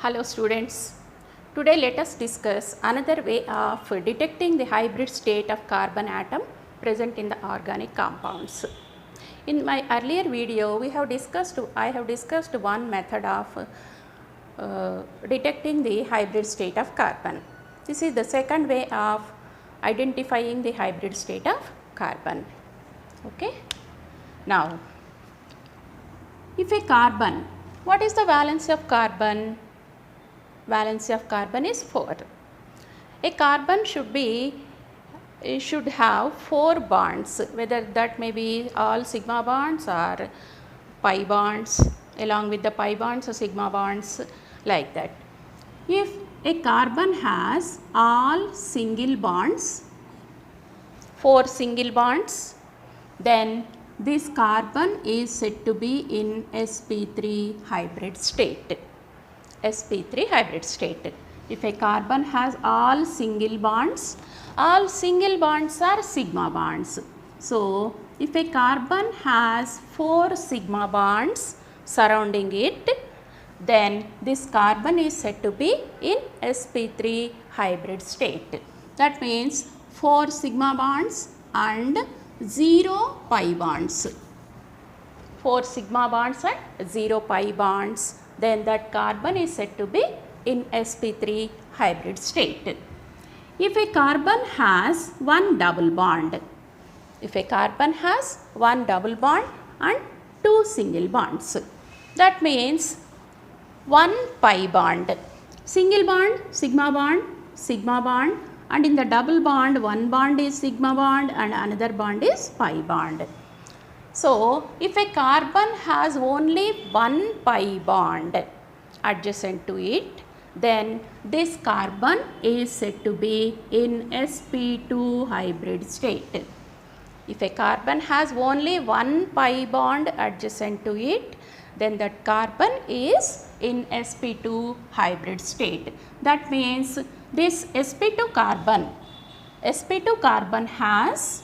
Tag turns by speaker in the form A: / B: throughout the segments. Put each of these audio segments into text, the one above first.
A: Hello students, today let us discuss another way of detecting the hybrid state of carbon atom present in the organic compounds. In my earlier video I have discussed one method of detecting the hybrid state of carbon. This is the second way of identifying the hybrid state of carbon. Okay. Now, if a carbon, what is the valency of carbon? Valency of carbon is 4. A carbon should have 4 bonds, whether that may be all sigma bonds or pi bonds, along with the pi bonds or sigma bonds, like that. If a carbon has all single bonds, 4 single bonds, then this carbon is said to be in sp3 hybrid state. sp3 hybrid state. If a carbon has all single bonds are sigma bonds. So, if a carbon has 4 sigma bonds surrounding it, then this carbon is said to be in sp3 hybrid state. That means 4 sigma bonds and 0 pi bonds. 4 sigma bonds and 0 pi bonds, then that carbon is said to be in sp3 hybrid state. If a carbon has one double bond, and 2 single bonds, that means 1 pi bond, single bond, sigma bond, and in the double bond, one bond is sigma bond and another bond is pi bond. So, if a carbon has only one pi bond adjacent to it, then this carbon is said to be in sp2 hybrid state. If a carbon has only one pi bond adjacent to it, then that carbon is in sp2 hybrid state. That means this sp2 carbon has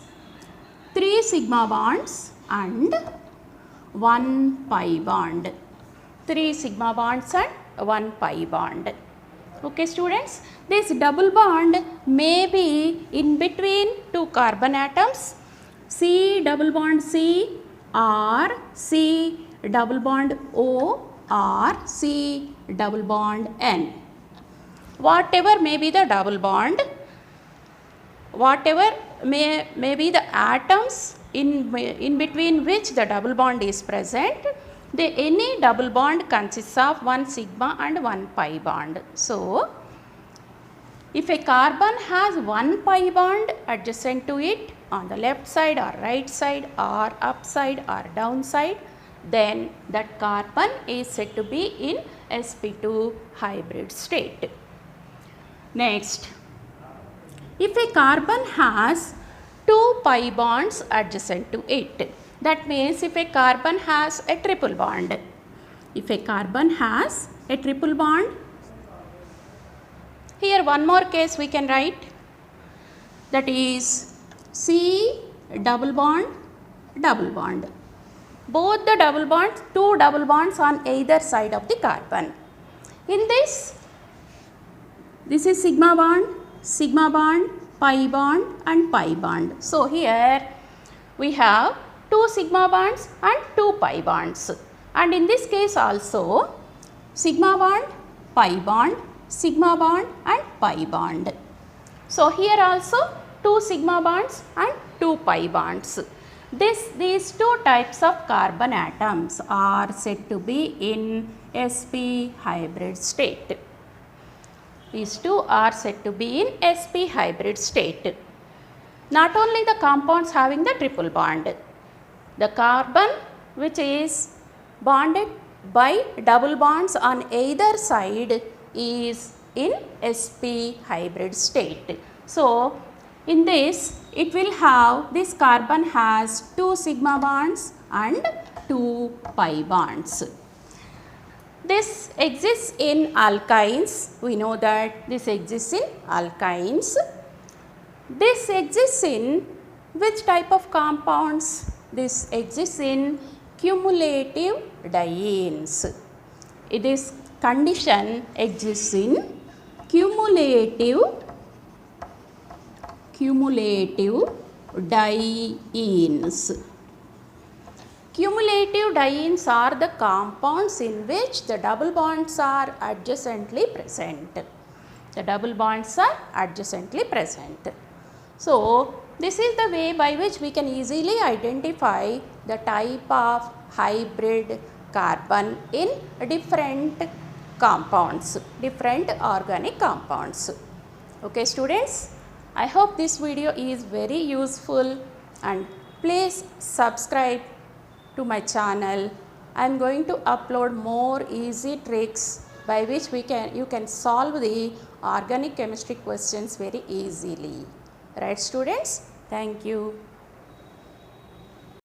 A: 3 sigma bonds and 1 pi bond. 3 sigma bonds and 1 pi bond. Okay students, this double bond may be in between 2 carbon atoms, C double bond C or C double bond O or C double bond N. Whatever may be the double bond, whatever may be the atoms in between which the double bond is present, any double bond consists of 1 sigma and 1 pi bond. So, if a carbon has 1 pi bond adjacent to it on the left side or right side or upside or downside, then that carbon is said to be in sp2 hybrid state. Next, if a carbon has 2 pi bonds adjacent to it, that means if a carbon has a triple bond, here one more case we can write, that is C double bond. Both the double bonds, 2 double bonds on either side of the carbon. In this is sigma bond, pi bond and pi bond. So, here we have 2 sigma bonds and 2 pi bonds, and in this case also sigma bond, pi bond, sigma bond and pi bond. So, here also 2 sigma bonds and 2 pi bonds. These 2 types of carbon atoms are said to be in sp hybrid state. These 2 are said to be in sp hybrid state. Not only the compounds having the triple bond, the carbon which is bonded by double bonds on either side is in sp hybrid state. So, in this it will have, this carbon has 2 sigma bonds and 2 pi bonds. This exists in alkynes. We know that this exists in alkynes. This exists in which type of compounds? This exists in cumulative dienes. It is condition exists in cumulative dienes. Cumulative dienes are the compounds in which the double bonds are adjacently present. The double bonds are adjacently present. So, this is the way by which we can easily identify the type of hybrid carbon in different compounds, different organic compounds. Okay students, I hope this video is very useful and please subscribe to my channel. I am going to upload more easy tricks by which you can solve the organic chemistry questions very easily. Right students? Thank you.